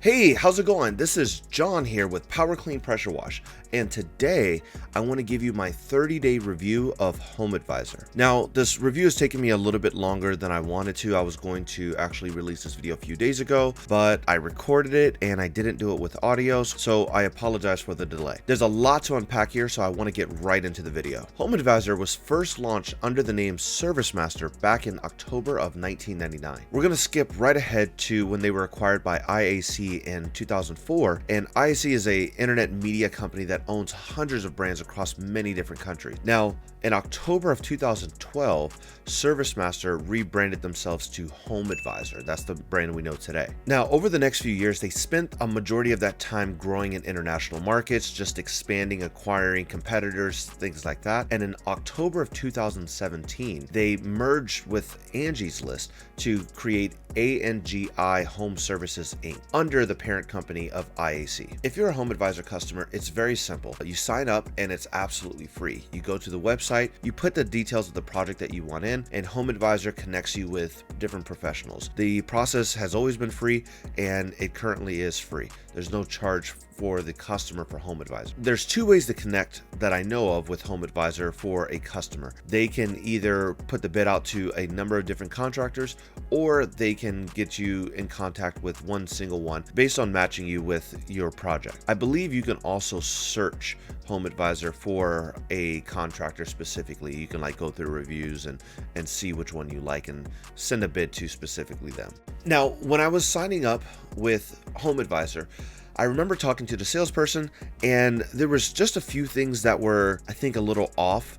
Hey, how's it going? This is John here with Power Clean Pressure Wash, and today I want to give you my 30-day review of HomeAdvisor. Now, this review has taken me a little bit longer than I wanted to. I was going to actually release this video a few days ago, but I recorded it and I didn't do it with audio, so I apologize for the delay. There's a lot to unpack here, so I want to get right into the video. HomeAdvisor was first launched under the name ServiceMaster back in October of 1999. We're going to skip right ahead to when they were acquired by IAC in 2004, and IAC is a internet media company that owns hundreds of brands across many different countries. Now, in October of 2012, ServiceMaster rebranded themselves to HomeAdvisor. That's the brand we know today. Now, over the next few years, they spent a majority of that time growing in international markets, just expanding, acquiring competitors, things like that. And in October of 2017, they merged with Angie's List to create ANGI Home Services Inc. under the parent company of IAC. If you're a HomeAdvisor customer, it's very simple. You sign up and it's absolutely free. You go to the website, you put the details of the project that you want in, and HomeAdvisor connects you with different professionals. The process has always been free, and it currently is free. There's no charge for the customer for HomeAdvisor. There's two ways to connect that I know of with HomeAdvisor for a customer. They can either put the bid out to a number of different contractors, or they can get you in contact with one single one based on matching you with your project. I believe you can also search HomeAdvisor for a contractor specifically. You can go through reviews and see which one you like and send a bid to specifically them. Now, when I was signing up with HomeAdvisor, I remember talking to the salesperson, and there was just a few things that were, I think, a little off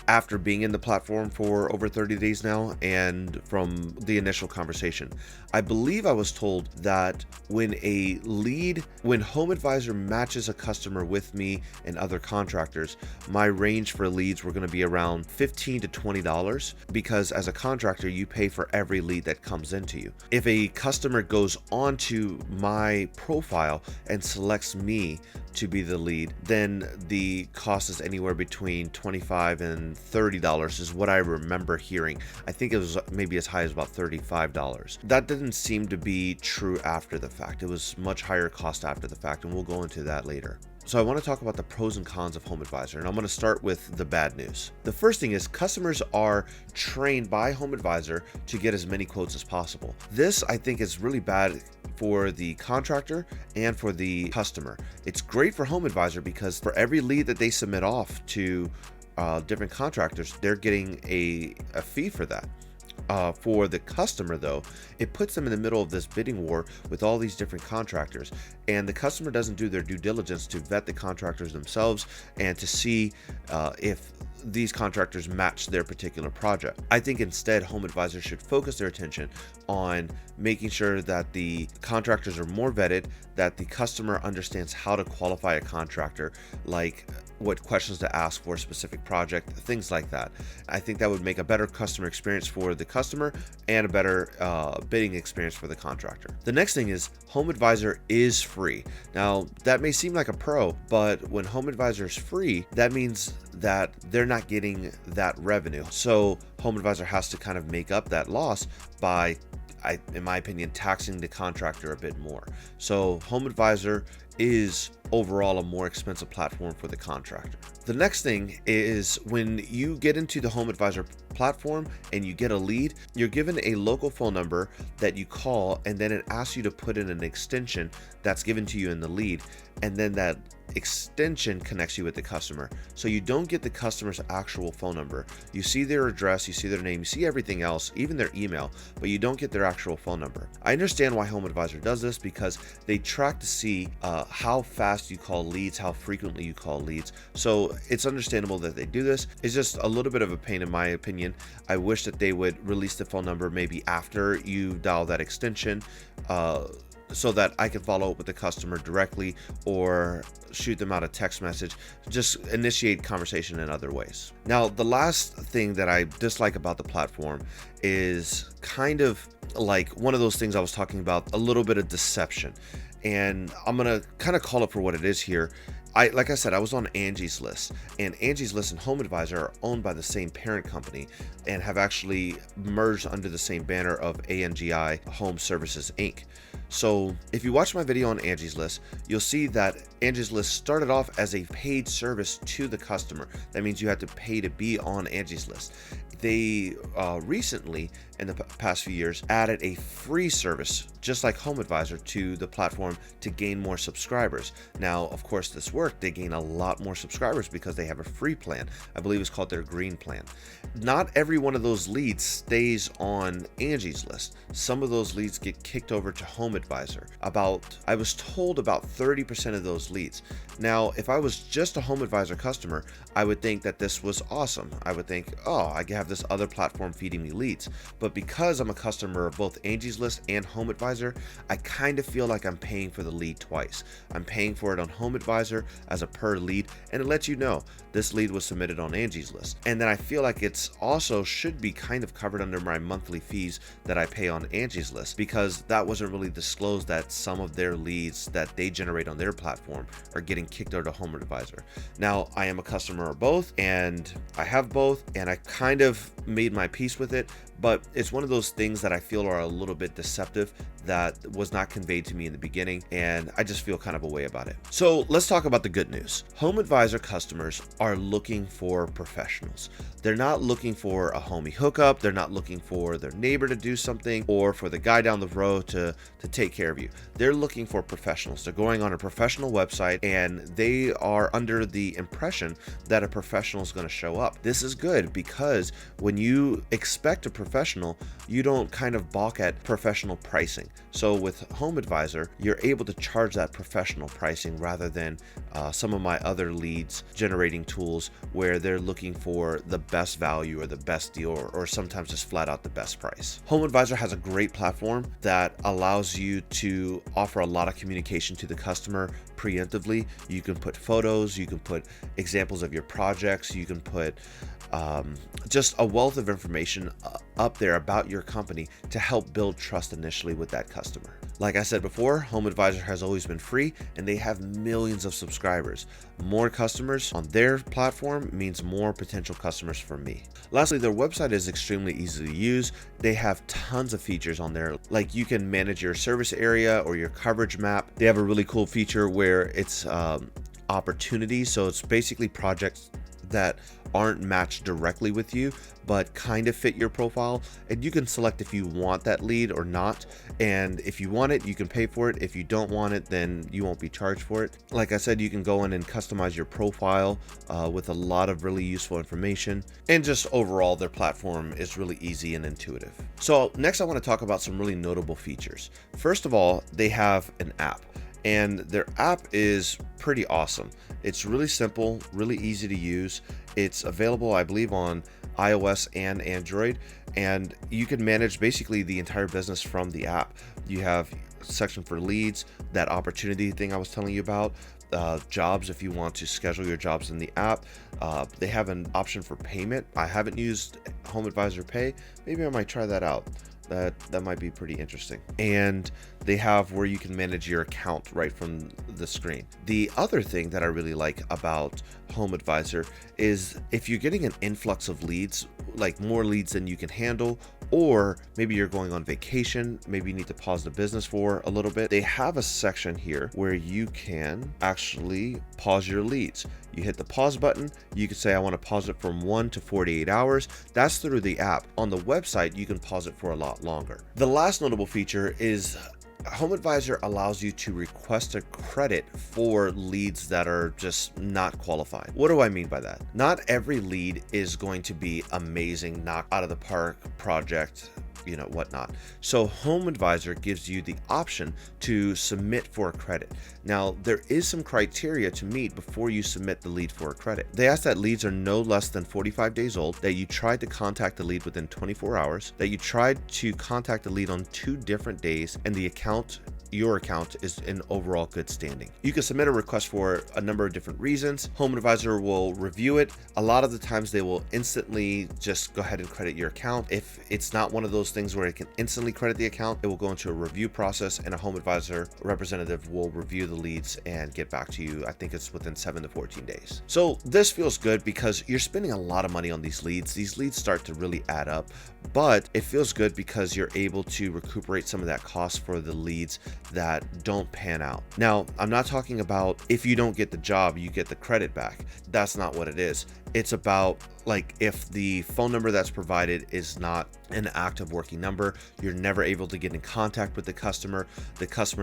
after being in the platform for over 30 days now and from the initial conversation. I believe I was told that when HomeAdvisor matches a customer with me and other contractors, my range for leads were going to be around $15 to $20, because as a contractor, you pay for every lead that comes into you. If a customer goes onto my profile and selects me to be the lead, then the cost is anywhere between $25 and $30 is what I remember hearing. I think it was maybe as high as about $35. That didn't seem to be true after the fact. It was much higher cost after the fact, and we'll go into that later. So I want to talk about the pros and cons of HomeAdvisor, and I'm going to start with the bad news. The first thing is customers are trained by HomeAdvisor to get as many quotes as possible. This, I think, is really bad for the contractor and for the customer. It's great for HomeAdvisor because for every lead that they submit off to different contractors, they're getting a fee for that. For the customer, though, it puts them in the middle of this bidding war with all these different contractors, and the customer doesn't do their due diligence to vet the contractors themselves and to see if these contractors match their particular project. I think instead HomeAdvisor should focus their attention on making sure that the contractors are more vetted, that the customer understands how to qualify a contractor, like what questions to ask for a specific project, things like that. I think that would make a better customer experience for the customer and a better bidding experience for the contractor. The next thing is HomeAdvisor is free. Now, that may seem like a pro, but when HomeAdvisor is free, that means that they're not getting that revenue. So HomeAdvisor has to kind of make up that loss by, in my opinion, taxing the contractor a bit more. So HomeAdvisor is overall a more expensive platform for the contractor. The next thing is when you get into the HomeAdvisor platform and you get a lead, you're given a local phone number that you call, and then it asks you to put in an extension that's given to you in the lead, and then that extension connects you with the customer. So you don't get the customer's actual phone number. You see their address, you see their name, you see everything else, even their email, but you don't get their actual phone number. I understand why HomeAdvisor does this, because they track to see how fast you call leads, how frequently you call leads. So it's understandable that they do this. It's just a little bit of a pain in my opinion. I wish that they would release the phone number maybe after you dial that extension, so that I can follow up with the customer directly or shoot them out a text message, just initiate conversation in other ways. Now, the last thing that I dislike about the platform is kind of like one of those things I was talking about, a little bit of deception. And I'm going to kind of call it for what it is here. like I said, I was on Angie's List, and Angie's List and HomeAdvisor are owned by the same parent company and have actually merged under the same banner of ANGI Home Services Inc. So if you watch my video on Angie's List, you'll see that Angie's List started off as a paid service to the customer. That means you had to pay to be on Angie's List. They recently, in the past few years, added a free service, just like HomeAdvisor, to the platform to gain more subscribers. Now, of course, this worked. They gain a lot more subscribers because they have a free plan. I believe it's called their green plan. Not every one of those leads stays on Angie's List. Some of those leads get kicked over to HomeAdvisor. I was told about 30% of those leads. Now, if I was just a HomeAdvisor customer, I would think that this was awesome. I would think, oh, I have this other platform feeding me leads. But because I'm a customer of both Angie's List and HomeAdvisor, I kind of feel like I'm paying for the lead twice. I'm paying for it on HomeAdvisor as a per lead, and it lets you know this lead was submitted on Angie's List. And then I feel like it's also should be kind of covered under my monthly fees that I pay on Angie's List, because that wasn't really disclosed that some of their leads that they generate on their platform are getting kicked over to HomeAdvisor. Now, I am a customer of both, and I have both, and I kind of made my peace with it, but it's one of those things that I feel are a little bit deceptive that was not conveyed to me in the beginning, and I just feel kind of a way about it. So let's talk about the good news. HomeAdvisor customers are looking for professionals. They're not looking for a homie hookup. They're not looking for their neighbor to do something or for the guy down the road to take care of you. They're looking for professionals. They're going on a professional website, and they are under the impression that a professional is going to show up. This is good because when you expect a professional, you don't kind of balk at professional pricing. So with HomeAdvisor, you're able to charge that professional pricing rather than some of my other leads generating tools where they're looking for the best value or the best deal, or sometimes just flat out the best price. HomeAdvisor has a great platform that allows you to offer a lot of communication to the customer preemptively. You can put photos, you can put examples of your projects, you can put just a wealth of information up there about your company to help build trust initially with that customer. Like I said before, HomeAdvisor has always been free, and they have millions of subscribers. More customers on their platform means more potential customers for me. Lastly, their website is extremely easy to use. They have tons of features on there, like you can manage your service area or your coverage map. They have a really cool feature where it's opportunities. So it's basically projects that aren't matched directly with you but kind of fit your profile, and you can select if you want that lead or not. And if you want it, you can pay for it. If you don't want it, then you won't be charged for it. Like I said, you can go in and customize your profile with a lot of really useful information, and just overall their platform is really easy and intuitive. So next I want to talk about some really notable features. First of all, they have an app, and their app is pretty awesome. It's really simple, really easy to use. It's available, I believe, on iOS and Android, and you can manage basically the entire business from the app. You have a section for leads, that opportunity thing I was telling you about, jobs if you want to schedule your jobs in the app. They have an option for payment. I haven't used HomeAdvisor Pay. Maybe I might try that out. That might be pretty interesting. And they have where you can manage your account right from the screen. The other thing that I really like about HomeAdvisor is if you're getting an influx of leads, like more leads than you can handle, or maybe you're going on vacation, maybe you need to pause the business for a little bit, they have a section here where you can actually pause your leads. You hit the pause button. You can say, I want to pause it from 1 to 48 hours. That's through the app. On the website, you can pause it for a lot longer. The last notable feature is HomeAdvisor allows you to request a credit for leads that are just not qualified. What do I mean by that? Not every lead is going to be amazing, knock out of the park project, whatnot. So HomeAdvisor gives you the option to submit for a credit. Now, there is some criteria to meet before you submit the lead for a credit. They ask that leads are no less than 45 days old, that you tried to contact the lead within 24 hours, that you tried to contact the lead on 2 different days, and the account your account is in overall good standing. You can submit a request for a number of different reasons. HomeAdvisor will review it. A lot of the times they will instantly just go ahead and credit your account. If it's not one of those things where it can instantly credit the account, it will go into a review process and a HomeAdvisor representative will review the leads and get back to you. I think it's within 7 to 14 days. So this feels good because you're spending a lot of money on these leads. These leads start to really add up, but it feels good because you're able to recuperate some of that cost for the leads that don't pan out. Now, I'm not talking about if you don't get the job, you get the credit back. That's not what it is. It's about like if the phone number that's provided is not an active working number, you're never able to get in contact with the customer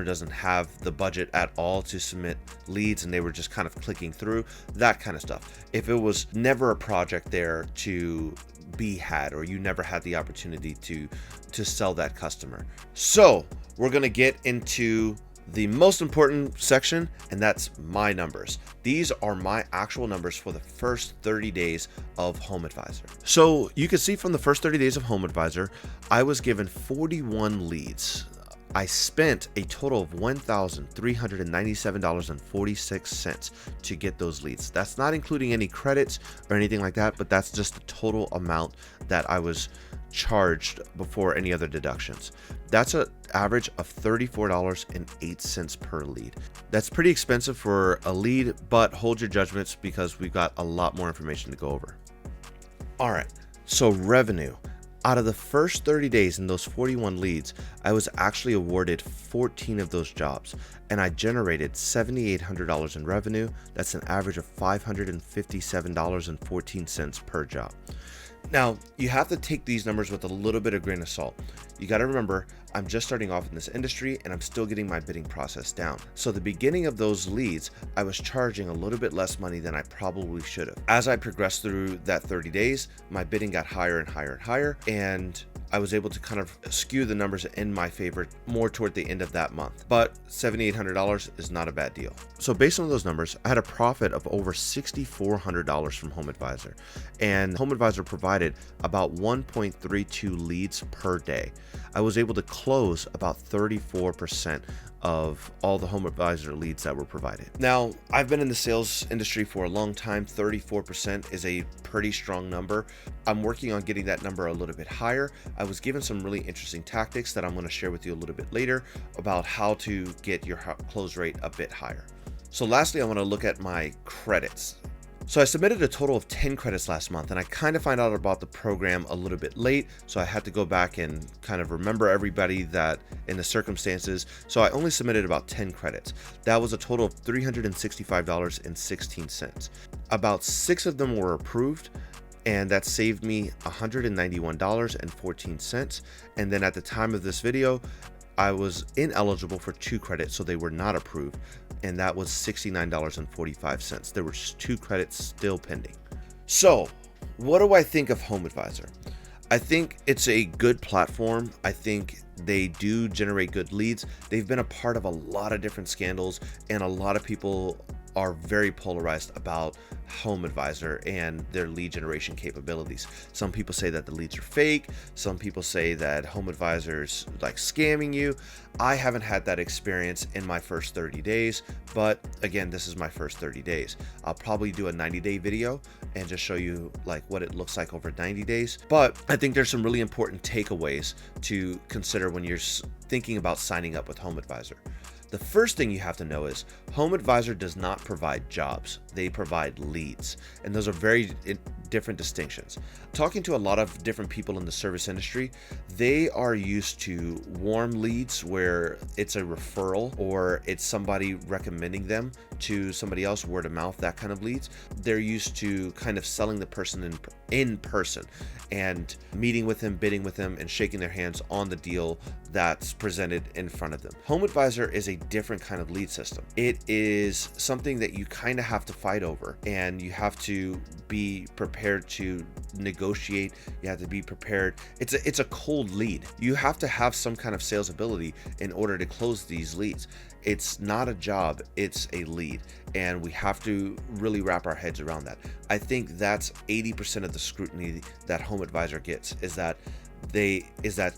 doesn't have the budget at all to submit leads and they were just kind of clicking through, that kind of stuff. If it was never a project there to be had, or you never had the opportunity to sell that customer. So we're going to get into the most important section, and that's my numbers. These are my actual numbers for the first 30 days of HomeAdvisor. So you can see from the first 30 days of HomeAdvisor, I was given 41 leads. I spent a total of $1,397.46 to get those leads. That's not including any credits or anything like that, but that's just the total amount that I was charged before any other deductions. That's an average of $34.08 per lead. That's pretty expensive for a lead, but hold your judgments because we've got a lot more information to go over. All right, so revenue. Out of the first 30 days in those 41 leads, I was actually awarded 14 of those jobs, and I generated $7,800 in revenue. That's an average of $557.14 per job. Now, you have to take these numbers with a little bit of grain of salt. You got to remember, I'm just starting off in this industry and I'm still getting my bidding process down. So the beginning of those leads, I was charging a little bit less money than I probably should have. As I progressed through that 30 days, my bidding got higher and higher and higher, and I was able to kind of skew the numbers in my favor more toward the end of that month. But $7,800 is not a bad deal. So based on those numbers, I had a profit of over $6,400 from HomeAdvisor, and HomeAdvisor provided about 1.32 leads per day. I was able to close about 34% of all the HomeAdvisor leads that were provided. Now, I've been in the sales industry for a long time. 34% is a pretty strong number. I'm working on getting that number a little bit higher. I was given some really interesting tactics that I'm going to share with you a little bit later about how to get your close rate a bit higher. So lastly, I want to look at my credits. So I submitted a total of 10 credits last month, and I kind of find out about the program a little bit late, so I had to go back and kind of remember everybody that in the circumstances. So I only submitted about 10 credits. That was a total of $365.16. About 6 of them were approved, and that saved me $191.14. And then at the time of this video, I was ineligible for 2 credits, so they were not approved, and that was $69.45. There were 2 credits still pending. So what do I think of HomeAdvisor? I think it's a good platform. I think they do generate good leads. They've been a part of a lot of different scandals, and a lot of people are very polarized about HomeAdvisor and their lead generation capabilities. Some people say that the leads are fake. Some people say that HomeAdvisor's like scamming you. I haven't had that experience in my first 30 days, but again, this is my first 30 days. I'll probably do a 90-day video and just show you like what it looks like over 90 days. But I think there's some really important takeaways to consider when you're thinking about signing up with HomeAdvisor. The first thing you have to know is HomeAdvisor does not provide jobs. They provide leads, and those are very different distinctions. Talking to a lot of different people in the service industry, they are used to warm leads where it's a referral or it's somebody recommending them to somebody else, word of mouth, that kind of leads. They're used to kind of selling the person in person and meeting with them, bidding with them, and shaking their hands on the deal that's presented in front of them. HomeAdvisor is a different kind of lead system. It is something that you kind of have to fight over, and you have to be prepared to negotiate. You have to be prepared. It's a cold lead. You have to have some kind of sales ability in order to close these leads. It's not a job, it's a lead, and we have to really wrap our heads around that. I think that's 80% of the scrutiny that HomeAdvisor gets, is that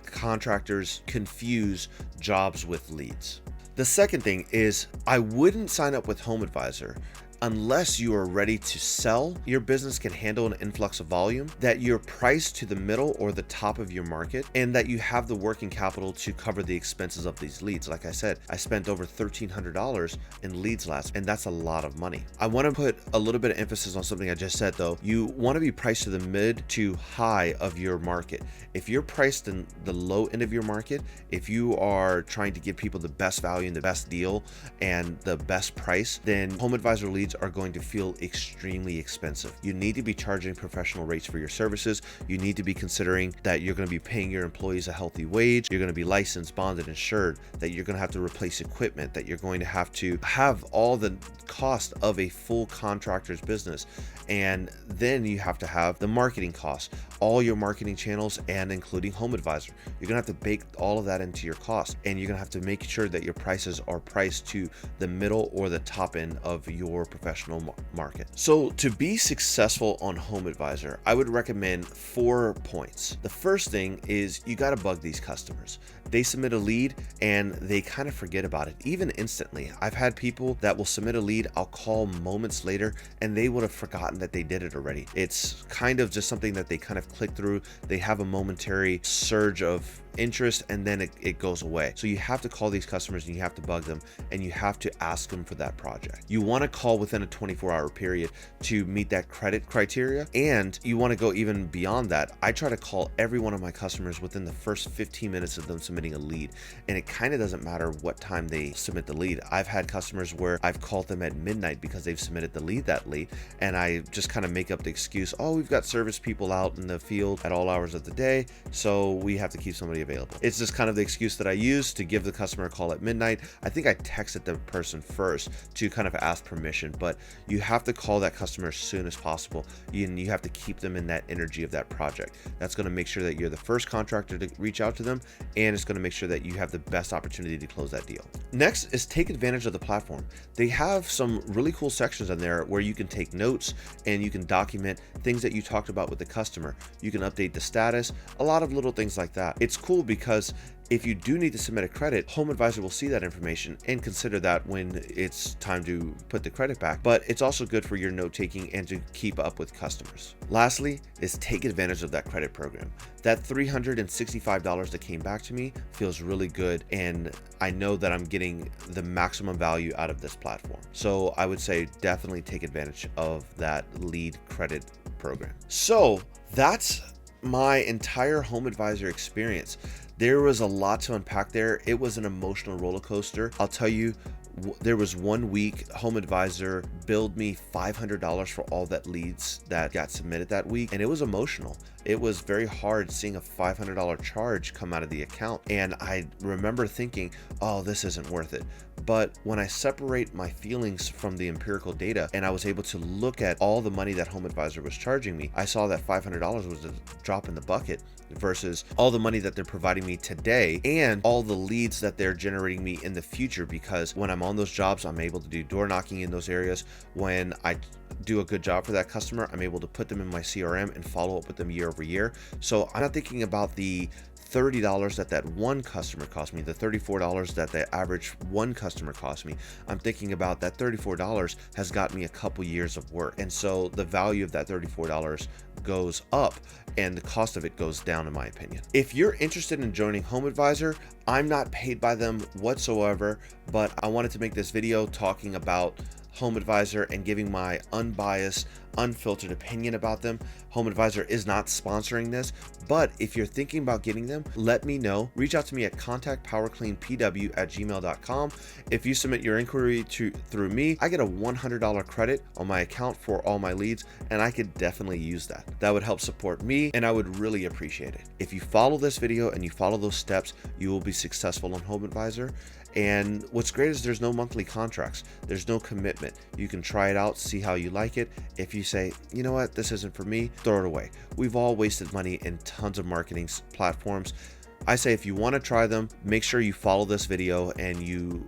contractors confuse jobs with leads. The second thing is I wouldn't sign up with HomeAdvisor unless you are ready to sell, your business can handle an influx of volume, that you're priced to the middle or the top of your market, and that you have the working capital to cover the expenses of these leads. Like I said, I spent over $1,300 in leads and that's a lot of money. I want to put a little bit of emphasis on something I just said though. You want to be priced to the mid to high of your market. If you're priced in the low end of your market, if you are trying to give people the best value and the best deal and the best price, then HomeAdvisor leads are going to feel extremely expensive. You need to be charging professional rates for your services. You need to be considering that you're going to be paying your employees a healthy wage. You're going to be licensed, bonded, insured, that you're going to have to replace equipment, that you're going to have all the cost of a full contractor's business. And then you have to have the marketing costs, all your marketing channels, and including HomeAdvisor. You're gonna have to bake all of that into your cost, and you're gonna have to make sure that your prices are priced to the middle or the top end of your professional market. So to be successful on HomeAdvisor, I would recommend 4 points. The first thing is you gotta bug these customers. They submit a lead and they kind of forget about it, even instantly. I've had people that will submit a lead, I'll call moments later, and they would have forgotten that they did it already. It's kind of just something that they kind of click through. They have a momentary surge of interest and then it goes away. So you have to call these customers and you have to bug them and you have to ask them for that project. You want to call within a 24-hour period to meet that credit criteria, and you want to go even beyond that. I try to call every one of my customers within the first 15 minutes of them submitting a lead, and it kind of doesn't matter what time they submit the lead. I've had customers where I've called them at midnight because they've submitted the lead and I just kind of make up the excuse, oh, we've got service people out in the field at all hours of the day, so we have to keep somebody available. It's just kind of the excuse that I use to give the customer a call at midnight. I think I texted the person first to kind of ask permission, but you have to call that customer as soon as possible. You have to keep them in that energy of that project. That's going to make sure that you're the first contractor to reach out to them, and it's going to make sure that you have the best opportunity to close that deal. Next is take advantage of the platform. They have some really cool sections on there where you can take notes and you can document things that you talked about with the customer. You can update the status, a lot of little things like that. It's cool because if you do need to submit a credit, HomeAdvisor will see that information and consider that when it's time to put the credit back. But it's also good for your note taking and to keep up with customers. Lastly is take advantage of that credit program. That $365 that came back to me feels really good, and I know that I'm getting the maximum value out of this platform. So I would say definitely take advantage of that lead credit program. So that's my entire HomeAdvisor experience. There was a lot to unpack there. It was an emotional roller coaster. I'll tell you, there was 1 week HomeAdvisor billed me $500 for all that leads that got submitted that week, and it was emotional. It was very hard seeing a $500 charge come out of the account, and I remember thinking, oh, this isn't worth it. But when I separate my feelings from the empirical data and I was able to look at all the money that HomeAdvisor was charging me, I saw that $500 was a drop in the bucket versus all the money that they're providing me today and all the leads that they're generating me in the future, because when I'm on those jobs, I'm able to do door knocking in those areas. When I do a good job for that customer, I'm able to put them in my CRM and follow up with them year over year. So I'm not thinking about the $30 that one customer cost me, the $34 that the average one customer cost me. I'm thinking about that $34 has got me a couple years of work. And so the value of that $34 goes up and the cost of it goes down, in my opinion. If you're interested in joining HomeAdvisor, I'm not paid by them whatsoever, but I wanted to make this video talking about HomeAdvisor and giving my unbiased, unfiltered opinion about them. HomeAdvisor is not sponsoring this, but if you're thinking about getting them, let me know. Reach out to me at contactpowercleanpw@gmail.com. If you submit your inquiry through me, I get a $100 credit on my account for all my leads, and I could definitely use that. That would help support me, and I would really appreciate it. If you follow this video and you follow those steps, you will be successful on HomeAdvisor. And what's great is there's no monthly contracts. There's no commitment. You can try it out, see how you like it. If you say, you know what, this isn't for me, throw it away. We've all wasted money in tons of marketing platforms. I say if you want to try them, make sure you follow this video and you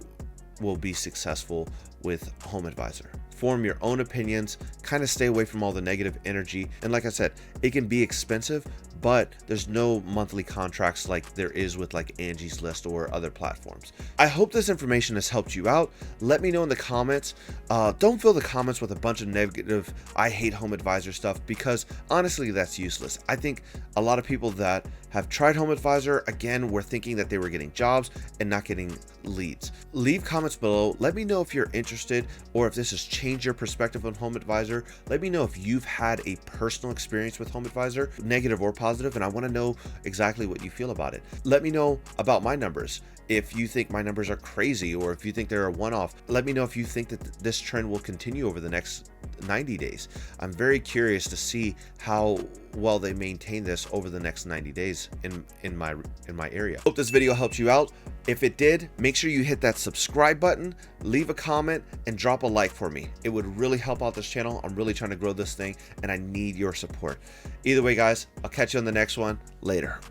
will be successful with HomeAdvisor. form your own opinions, kind of stay away from all the negative energy. And like I said, it can be expensive, but there's no monthly contracts like there is with like Angie's List or other platforms. I hope this information has helped you out. Let me know in the comments. Don't fill the comments with a bunch of negative I hate HomeAdvisor stuff, because honestly that's useless. I think a lot of people that have tried HomeAdvisor, again, were thinking that they were getting jobs and not getting leads. Leave comments below. Let me know if you're interested, or if this has changed your perspective on HomeAdvisor. Let me know if you've had a personal experience with HomeAdvisor, negative or positive, and I want to know exactly what you feel about it. Let me know about my numbers. If you think my numbers are crazy, or if you think they're a one-off, let me know if you think that this trend will continue over the next 90 days. I'm very curious to see how well they maintain this over the next 90 days in my area. Hope this video helped you out. If it did, make sure you hit that subscribe button, leave a comment, and drop a like for me. It would really help out this channel. I'm really trying to grow this thing, and I need your support. Either way, guys, I'll catch you on the next one. Later.